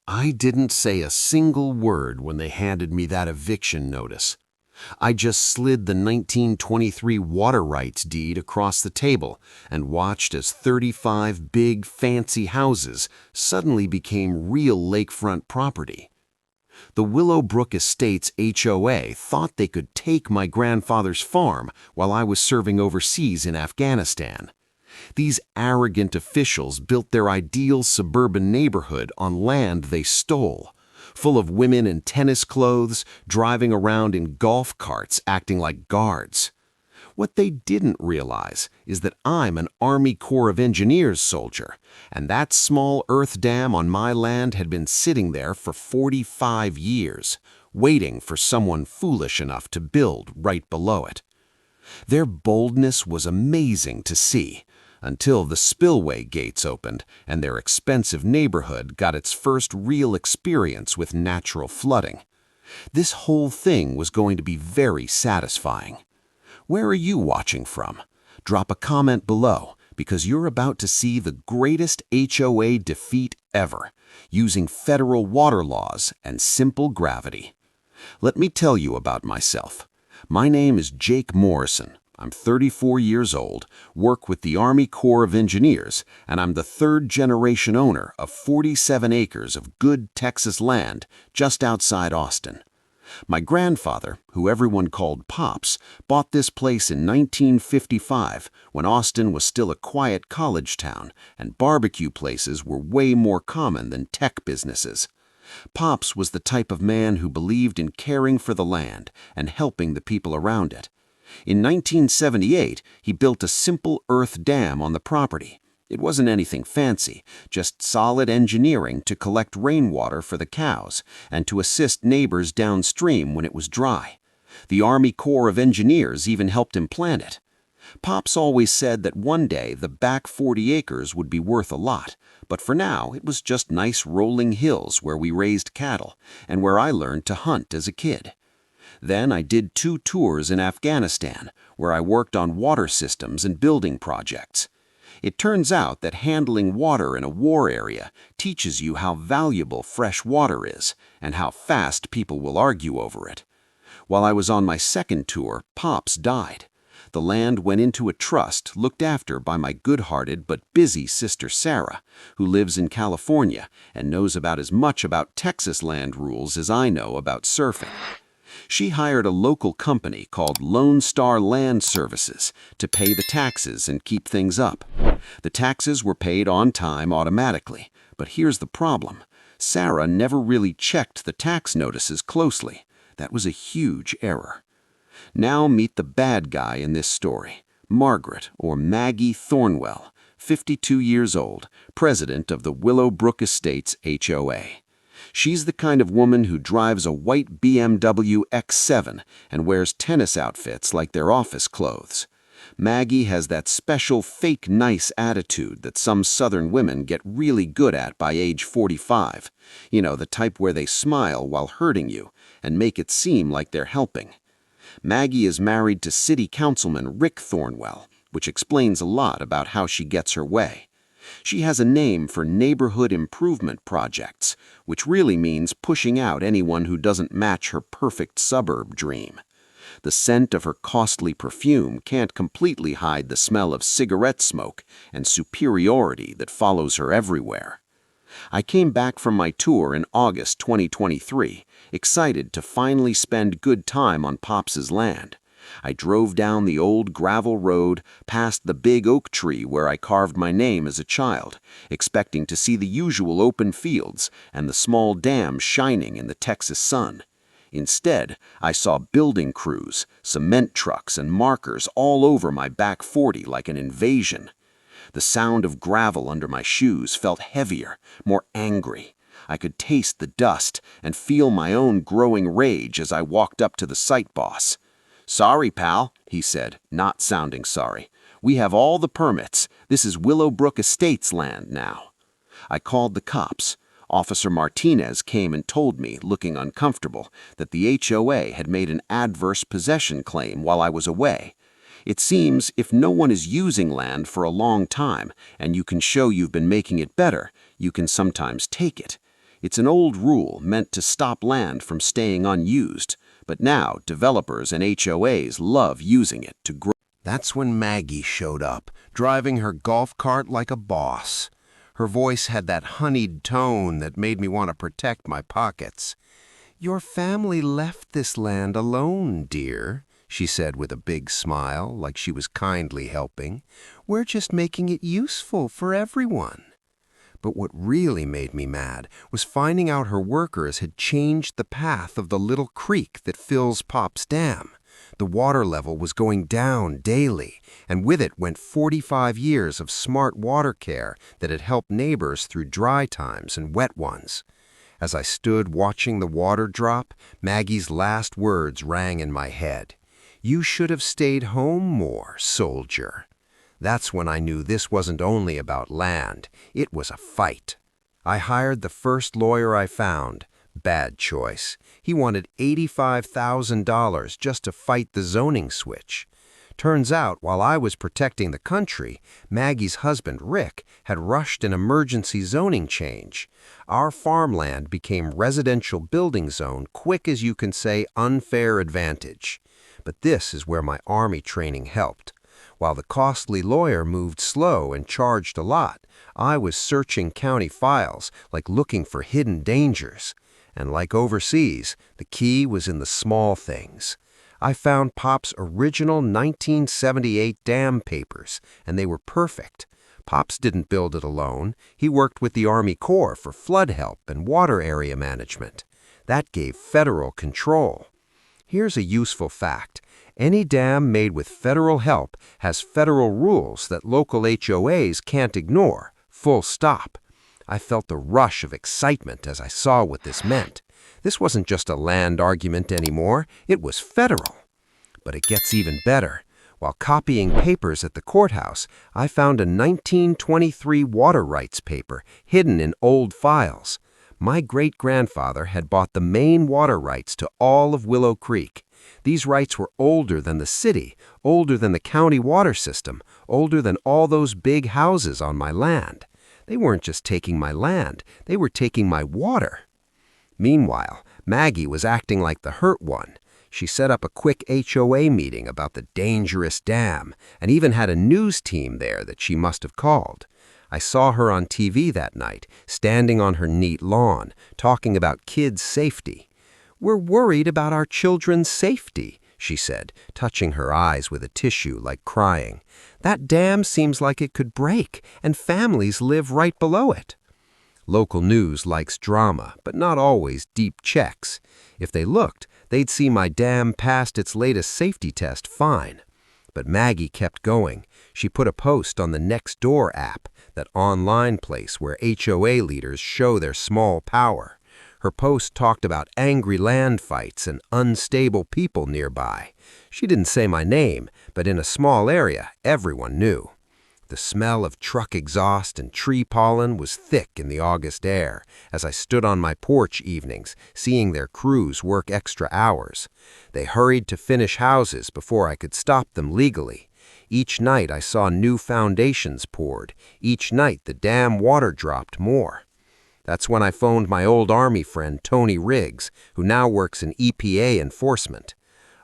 I didn't say a single word when they handed me that eviction notice. I just slid the 1923 water rights deed across the table and watched as 35 big, fancy houses suddenly became real lakefront property. The Willowbrook Estates HOA thought they could take my grandfather's farm while I was serving overseas in Afghanistan. These arrogant officials built their ideal suburban neighborhood on land they stole, full of women in tennis clothes, driving around in golf carts acting like guards. What they didn't realize is that I'm an Army Corps of Engineers soldier, and that small earth dam on my land had been sitting there for 45 years, waiting for someone foolish enough to build right below it. Their boldness was amazing to see, until the spillway gates opened and their expensive neighborhood got its first real experience with natural flooding. This whole thing was going to be very satisfying. Where are you watching from? Drop a comment below, because you're about to see the greatest HOA defeat ever, using federal water laws and simple gravity. Let me tell you about myself. My name is Jake Morrison. I'm 34 years old, work with the Army Corps of Engineers, and I'm the third-generation owner of 47 acres of good Texas land just outside Austin. My grandfather, who everyone called Pops, bought this place in 1955 when Austin was still a quiet college town and barbecue places were way more common than tech businesses. Pops was the type of man who believed in caring for the land and helping the people around it. In 1978, he built a simple earth dam on the property. It wasn't anything fancy, just solid engineering to collect rainwater for the cows and to assist neighbors downstream when it was dry. The Army Corps of Engineers even helped him plan it. Pops always said that one day the back 40 acres would be worth a lot, but for now it was just nice rolling hills where we raised cattle and where I learned to hunt as a kid. Then I did 2 tours in Afghanistan, where I worked on water systems and building projects. It turns out that handling water in a war area teaches you how valuable fresh water is and how fast people will argue over it. While I was on my second tour, Pops died. The land went into a trust looked after by my good-hearted but busy sister Sarah, who lives in California and knows about as much about Texas land rules as I know about surfing. She hired a local company called Lone Star Land Services to pay the taxes and keep things up. The taxes were paid on time automatically, but here's the problem. Sarah never really checked the tax notices closely. That was a huge error. Now meet the bad guy in this story, Margaret, or Maggie Thornwell, 52 years old, president of the Willowbrook Estates HOA. She's the kind of woman who drives a white BMW X7 and wears tennis outfits like their office clothes. Maggie has that special fake nice attitude that some Southern women get really good at by age 45. You know, the type where they smile while hurting you and make it seem like they're helping. Maggie is married to City Councilman Rick Thornwell, which explains a lot about how she gets her way. She has a name for neighborhood improvement projects, which really means pushing out anyone who doesn't match her perfect suburb dream. The scent of her costly perfume can't completely hide the smell of cigarette smoke and superiority that follows her everywhere. I came back from my tour in August 2023, excited to finally spend good time on Pops's land. I drove down the old gravel road past the big oak tree where I carved my name as a child, expecting to see the usual open fields and the small dam shining in the Texas sun. Instead, I saw building crews, cement trucks, and markers all over my back 40 like an invasion. The sound of gravel under my shoes felt heavier, more angry. I could taste the dust and feel my own growing rage as I walked up to the site boss. "Sorry, pal," he said, not sounding sorry. "We have all the permits. This is Willowbrook Estates land now." I called the cops. Officer Martinez came and told me, looking uncomfortable, that the HOA had made an adverse possession claim while I was away. It seems if no one is using land for a long time and you can show you've been making it better, you can sometimes take it. It's an old rule meant to stop land from staying unused, but now developers and HOAs love using it to grow. That's when Maggie showed up, driving her golf cart like a boss. Her voice had that honeyed tone that made me want to protect my pockets. "Your family left this land alone, dear," she said with a big smile, like she was kindly helping. "We're just making it useful for everyone." But what really made me mad was finding out her workers had changed the path of the little creek that fills Pop's dam. The water level was going down daily, and with it went 45 years of smart water care that had helped neighbors through dry times and wet ones. As I stood watching the water drop, Maggie's last words rang in my head. "You should have stayed home more, soldier." That's when I knew this wasn't only about land, it was a fight. I hired the first lawyer I found. Bad choice. He wanted $85,000 just to fight the zoning switch. Turns out, while I was protecting the country, Maggie's husband, Rick, had rushed an emergency zoning change. Our farmland became residential building zone, quick as you can say unfair advantage. But this is where my Army training helped. While the costly lawyer moved slow and charged a lot, I was searching county files, like looking for hidden dangers. And like overseas, the key was in the small things. I found Pop's original 1978 dam papers, and they were perfect. Pops didn't build it alone. He worked with the Army Corps for flood help and water area management. That gave federal control. Here's a useful fact. Any dam made with federal help has federal rules that local HOAs can't ignore, full stop. I felt the rush of excitement as I saw what this meant. This wasn't just a land argument anymore, it was federal. But it gets even better. While copying papers at the courthouse, I found a 1923 water rights paper hidden in old files. My great-grandfather had bought the main water rights to all of Willow Creek. These rights were older than the city, older than the county water system, older than all those big houses on my land. They weren't just taking my land, they were taking my water. Meanwhile, Maggie was acting like the hurt one. She set up a quick HOA meeting about the dangerous dam, and even had a news team there that she must have called. I saw her on TV that night, standing on her neat lawn, talking about kids' safety. "We're worried about our children's safety," she said, touching her eyes with a tissue like crying. "That dam seems like it could break, and families live right below it." Local news likes drama, but not always deep checks. If they looked, they'd see my dam passed its latest safety test fine. But Maggie kept going. She put a post on the Nextdoor app, that online place where HOA leaders show their small power. Her post talked about angry land fights and unstable people nearby. She didn't say my name, but in a small area, everyone knew. The smell of truck exhaust and tree pollen was thick in the August air as I stood on my porch evenings, seeing their crews work extra hours. They hurried to finish houses before I could stop them legally. Each night I saw new foundations poured. Each night the dam water dropped more. That's when I phoned my old Army friend Tony Riggs, who now works in EPA enforcement.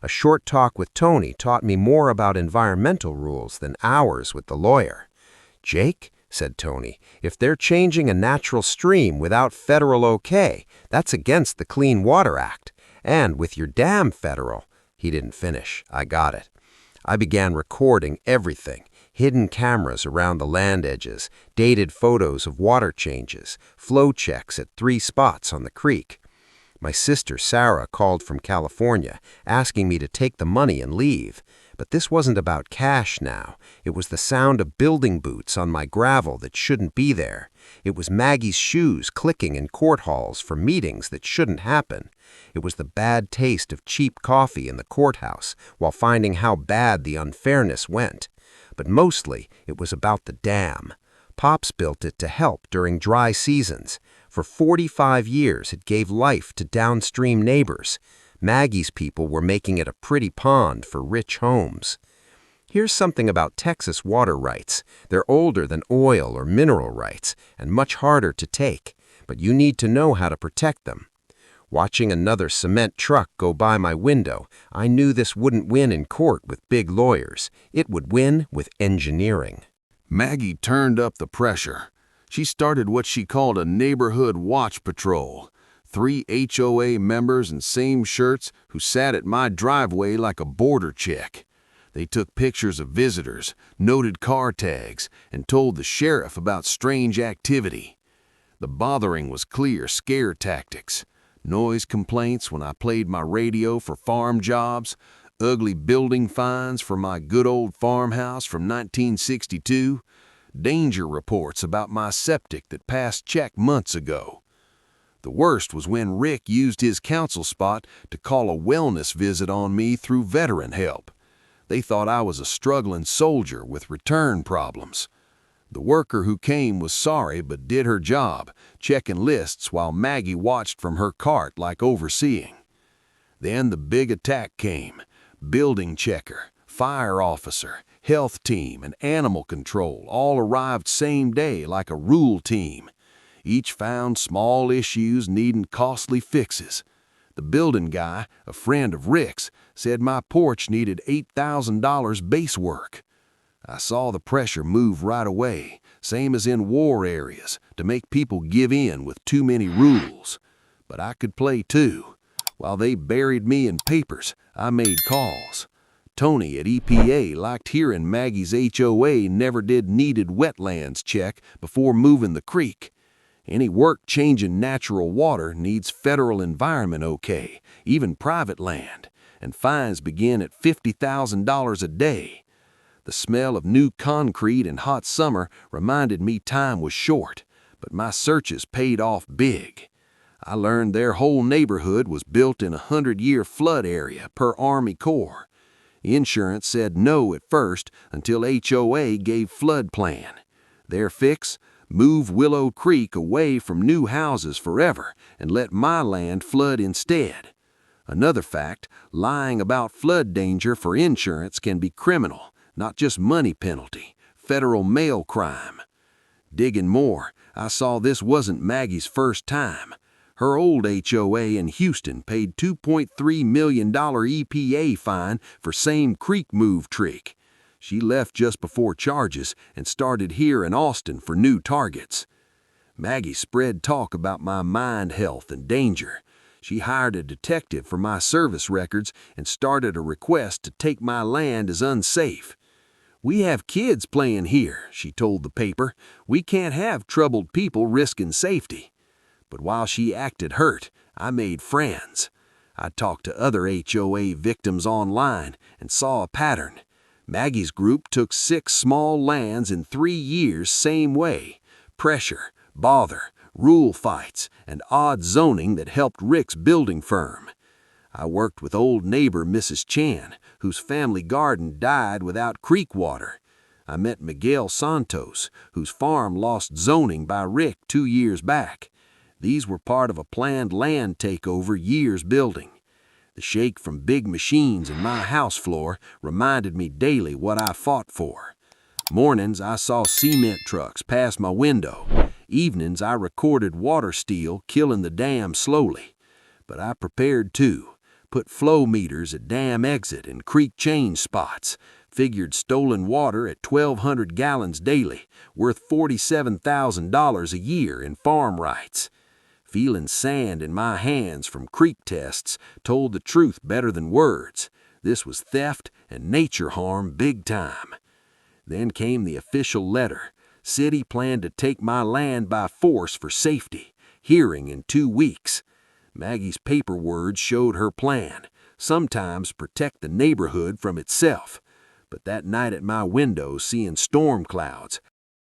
A short talk with Tony taught me more about environmental rules than hours with the lawyer. "Jake," said Tony, "if they're changing a natural stream without federal okay, that's against the Clean Water Act. And with your dam federal—" He didn't finish. I got it. I began recording everything. Hidden cameras around the land edges, dated photos of water changes, flow checks at 3 spots on the creek. My sister Sarah called from California, asking me to take the money and leave. But this wasn't about cash now. It was the sound of building boots on my gravel that shouldn't be there. It was Maggie's shoes clicking in court halls for meetings that shouldn't happen. It was the bad taste of cheap coffee in the courthouse while finding how bad the unfairness went. But mostly, it was about the dam. Pops built it to help during dry seasons. For 45 years, it gave life to downstream neighbors. Maggie's people were making it a pretty pond for rich homes. Here's something about Texas water rights. They're older than oil or mineral rights and much harder to take. but you need to know how to protect them. Watching another cement truck go by my window, I knew this wouldn't win in court with big lawyers. It would win with engineering. Maggie turned up the pressure. She started what she called a neighborhood watch patrol. 3 HOA members in same shirts who sat at my driveway like a border check. They took pictures of visitors, noted car tags, and told the sheriff about strange activity. The bothering was clear scare tactics. Noise complaints when I played my radio for farm jobs, ugly building fines for my good old farmhouse from 1962, danger reports about my septic that passed check months ago. The worst was when Rick used his council spot to call a wellness visit on me through veteran help. They thought I was a struggling soldier with return problems. The worker who came was sorry but did her job, checking lists while Maggie watched from her cart like overseeing. Then the big attack came. Building checker, fire officer, health team, and animal control all arrived same day like a rule team. Each found small issues needing costly fixes. The building guy, a friend of Rick's, said my porch needed $8,000 base work. I saw the pressure move right away, same as in war areas, to make people give in with too many rules. But I could play too. While they buried me in papers, I made calls. Tony at EPA liked hearing Maggie's HOA never did needed wetlands check before moving the creek. Any work changing natural water needs federal environment okay, even private land, and fines begin at $50,000 a day. The smell of new concrete in hot summer reminded me time was short, but my searches paid off big. I learned their whole neighborhood was built in a 100-year flood area per Army Corps. Insurance said no at first until HOA gave flood plan. Their fix? Move Willow Creek away from new houses forever and let my land flood instead. Another fact, lying about flood danger for insurance can be criminal, not just money penalty, federal mail crime. Digging more, I saw this wasn't Maggie's first time. Her old HOA in Houston paid $2.3 million EPA fine for same creek move trick. She left just before charges and started here in Austin for new targets. Maggie spread talk about my mind health and danger. She hired a detective for my service records and started a request to take my land as unsafe. "We have kids playing here," she told the paper. "We can't have troubled people risking safety." But while she acted hurt, I made friends. I talked to other HOA victims online and saw a pattern. Maggie's group took 6 small lands in 3 years same way. Pressure, bother, rule fights, and odd zoning that helped Rick's building firm. I worked with old neighbor Mrs. Chan, whose family garden died without creek water. I met Miguel Santos, whose farm lost zoning by Rick 2 years back. These were part of a planned land takeover years building. The shake from big machines in my house floor reminded me daily what I fought for. Mornings I saw cement trucks pass my window. Evenings I recorded water steal killing the dam slowly. But I prepared too. Put flow meters at dam exit and creek change spots. Figured stolen water at 1,200 gallons daily, worth $47,000 a year in farm rights. Feeling sand in my hands from creek tests told the truth better than words. This was theft and nature harm big time. Then came the official letter. City planned to take my land by force for safety. Hearing in 2 weeks. Maggie's paper words showed her plan. Sometimes protect the neighborhood from itself. But that night at my window seeing storm clouds,